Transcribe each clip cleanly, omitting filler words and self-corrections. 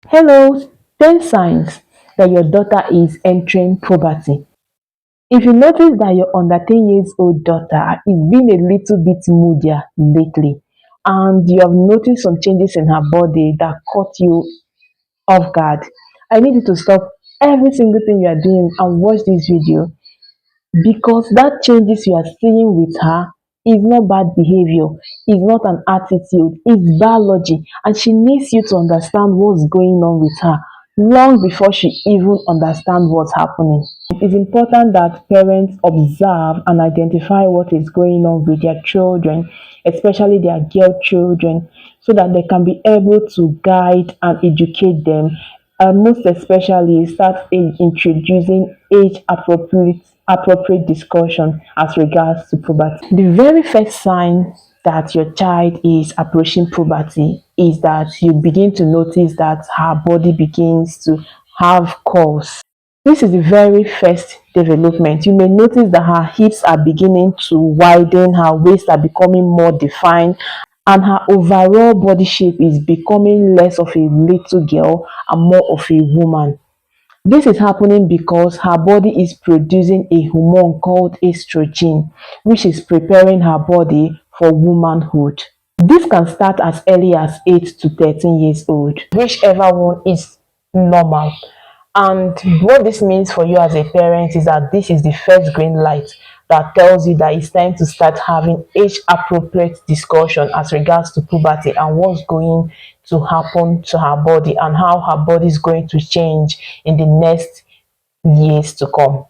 Hello, 10 signs that your daughter is entering puberty. If you notice that your under 10 years old daughter is being a little bit moodier lately, and you have noticed some changes in her body that caught you off guard, I need you to stop every single thing you are doing and watch this video, because that changes you are seeing with her is not bad behavior, is not an attitude, it's biology, and she needs you to understand what's going on with her long before she even understands what's happening. It is important that parents observe and identify what is going on with their children, especially their girl children, so that they can be able to guide and educate them, and most especially start introducing age appropriate discussion as regards to puberty. The very first sign that your child is approaching puberty is that you begin to notice that her body begins to have curves. This is the very first development. You may notice that her hips are beginning to widen, her waist are becoming more defined, and her overall body shape is becoming less of a little girl and more of a woman. This is happening because her body is producing a hormone called estrogen, which is preparing her body for womanhood. This can start as early as 8 to 13 years old, whichever one is normal. And what this means for you as a parent is that this is the first green light that tells you that it's time to start having age appropriate discussion as regards to puberty and what's going to happen to her body and how her body is going to change in the next years to come,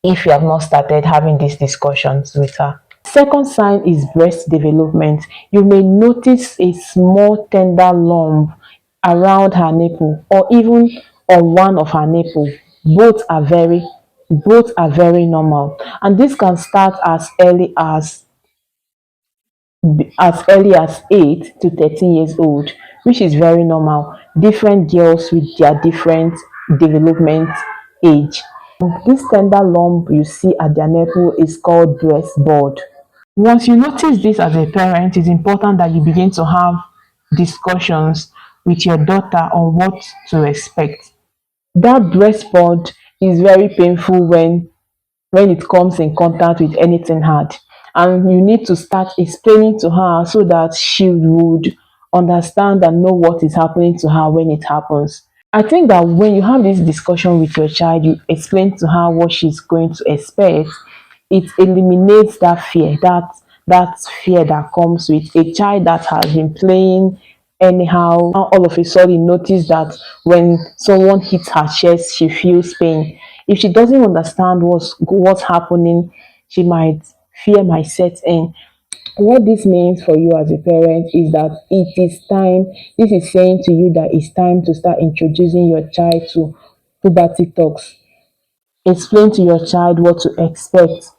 if you have not started having these discussions with her. Second sign is breast development. You may notice a small tender lump around her nipple or even on one of her nipple. Both are very both are very normal, and this can start as early as 8 to 13 years old, which is very normal. Different girls with their different development age. This tender lump you see at their nipple is called breast bud. Once you notice this as a parent, it's important that you begin to have discussions with your daughter on what to expect. That breast bud is very painful when it comes in contact with anything hard. And you need to start explaining to her so that she would understand and know what is happening to her when it happens. I think that when you have this discussion with your child, you explain to her what she's going to expect. It eliminates that fear that comes with a child that has been playing anyhow. Now all of a sudden notice that when someone hits her chest, she feels pain. If she doesn't understand what's happening, she might fear might set in. What this means for you as a parent is that it is time, this is saying to you that it's time to start introducing your child to puberty talks. Explain to your child what to expect.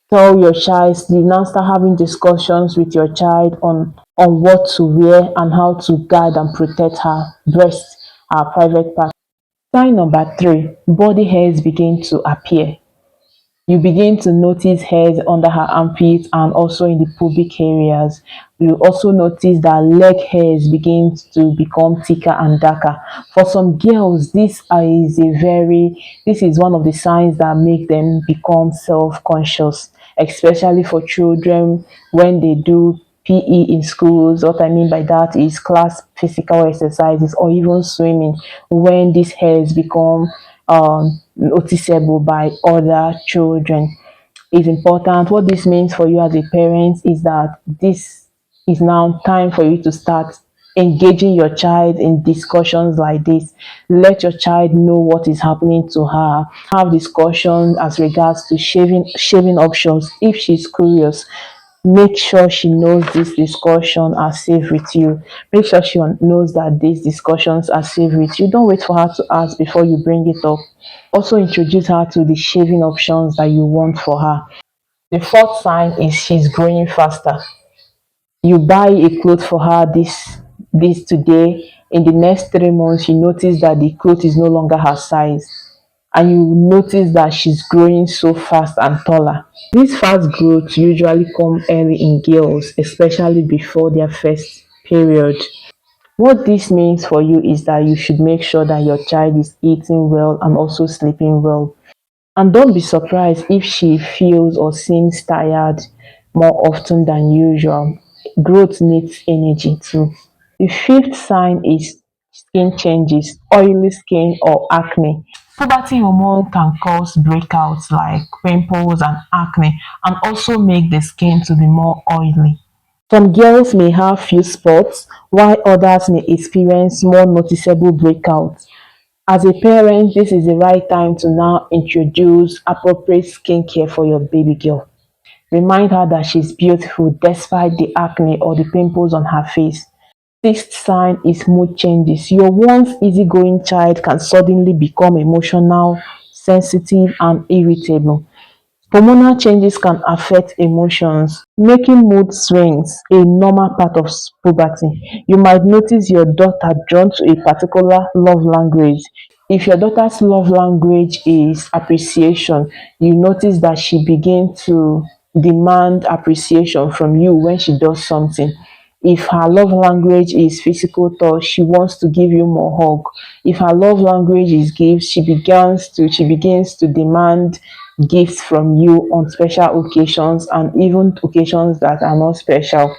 Tell your child, you now start having discussions with your child on what to wear and how to guide and protect her breast, her private part. Sign number 3, body hairs begin to appear. You begin to notice hairs under her armpits and also in the pubic areas. You also notice that leg hairs begin to become thicker and darker. For some girls, this is one of the signs that make them become self-conscious, especially for children when they do PE in schools. What I mean by that is class physical exercises or even swimming, when these hairs become noticeable by other children. Is important. What this means for you as a parent is that this is now time for you to start engaging your child in discussions like this. Let your child know what is happening to her. Have discussions as regards to shaving options if she's curious. Make sure she knows this discussion are safe with you. Make sure she knows that these discussions are safe with you. Don't wait for her to ask before you bring it up. Also introduce her to the shaving options that you want for her. The fourth sign is she's growing faster. You buy a cloth for her this today. In the next 3 months, you notice that the cloth is no longer her size, and you notice that she's growing so fast and taller. These fast growths usually come early in girls, especially before their first period. What this means for you is that you should make sure that your child is eating well and also sleeping well. And don't be surprised if she feels or seems tired more often than usual. Growth needs energy too. The fifth sign is skin changes, oily skin or acne. Puberty hormone can cause breakouts like pimples and acne and also make the skin to be more oily. Some girls may have few spots while others may experience more noticeable breakouts. As a parent, this is the right time to now introduce appropriate skincare for your baby girl. Remind her that she's beautiful despite the acne or the pimples on her face. Sixth sign is mood changes. Your once easygoing child can suddenly become emotional, sensitive, and irritable. Hormonal changes can affect emotions, making mood swings a normal part of puberty. You might notice your daughter drawn to a particular love language. If your daughter's love language is appreciation, you notice that she begins to demand appreciation from you when she does something. If her love language is physical touch, she wants to give you more hug. If her love language is gifts, she begins to demand gifts from you on special occasions and even occasions that are not special.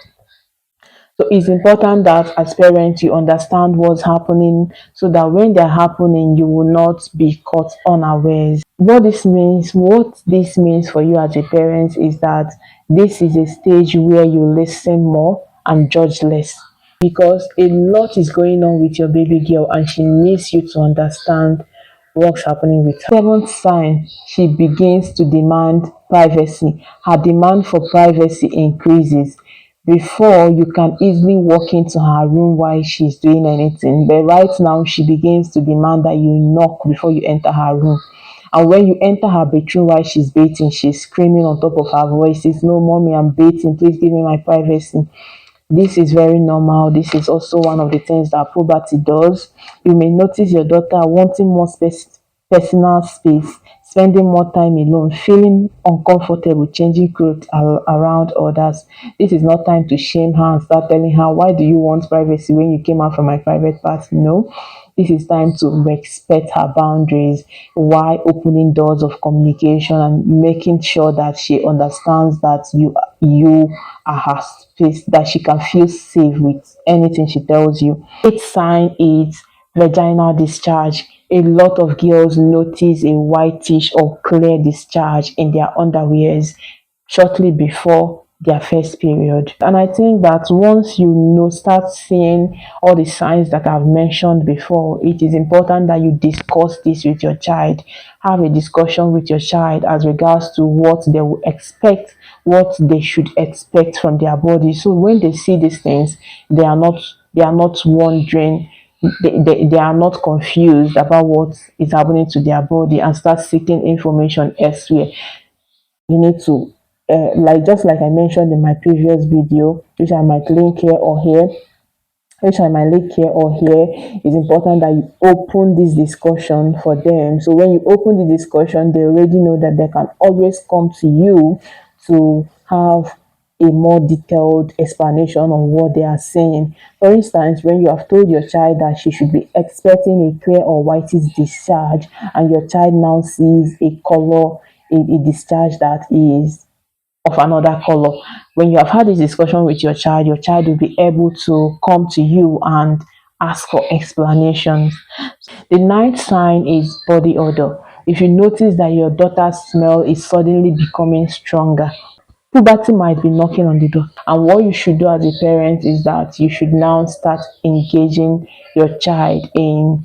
So it's important that as parents you understand what's happening so that when they're happening you will not be caught unawares. What this means for you as a parent is that this is a stage where you listen more and judge less because a lot is going on with your baby girl and she needs you to understand what's happening with her. Seventh sign, she begins to demand privacy. Her demand for privacy increases. Before, you can easily walk into her room while she's doing anything, but right now, she begins to demand that you knock before you enter her room. And when you enter her bedroom while she's bathing, she's screaming on top of her voice, "No, mommy, I'm bathing. Please give me my privacy." This is very normal. This is also one of the things that puberty does. You may notice your daughter wanting more personal space, spending more time alone, feeling uncomfortable, changing clothes around others. This is not time to shame her and start telling her, "Why do you want privacy when you came out from my private part?" No. This is time to respect her boundaries while opening doors of communication and making sure that she understands that you are her space, that she can feel safe with anything she tells you. Eighth sign is vaginal discharge. A lot of girls notice a whitish or clear discharge in their underwears shortly before their first period. And I think that once you know, start seeing all the signs that I've mentioned before, it is important that you discuss this with your child. Have a discussion with your child as regards to what they will expect, what they should expect from their body. So when they see these things, they are not wondering, they are not confused about what is happening to their body and start seeking information elsewhere. You need to like just like I mentioned in my previous video, which I might link here or here, it's important that you open this discussion for them. So when you open the discussion, they already know that they can always come to you to have a more detailed explanation on what they are saying. For instance, when you have told your child that she should be expecting a clear or whitish discharge, and your child now sees a color, a discharge that is of another color. When you have had this discussion with your child will be able to come to you and ask for explanations. The ninth sign is body odor. If you notice that your daughter's smell is suddenly becoming stronger, puberty might be knocking on the door. And what you should do as a parent is that you should now start engaging your child in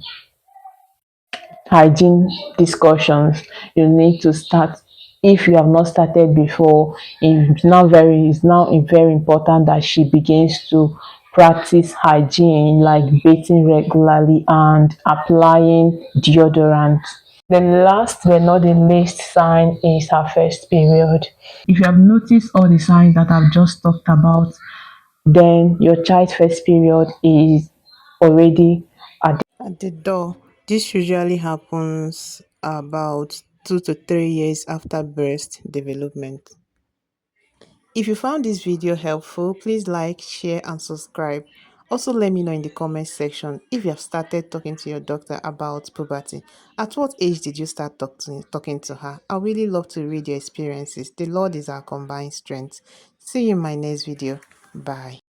hygiene discussions. You need to start. If you have not started before, it's now very important that she begins to practice hygiene like bathing regularly and applying deodorant. The last but not the least sign is her first period. If you have noticed all the signs that I've just talked about, then your child's first period is already At the door. This usually happens about 2 to 3 years after breast development. If you found this video helpful, please like, share, and subscribe. Also, let me know in the comment section if you have started talking to your doctor about puberty. At what age did you start talking to her? I really love to read your experiences. The Lord is our combined strength. See you in my next video. Bye.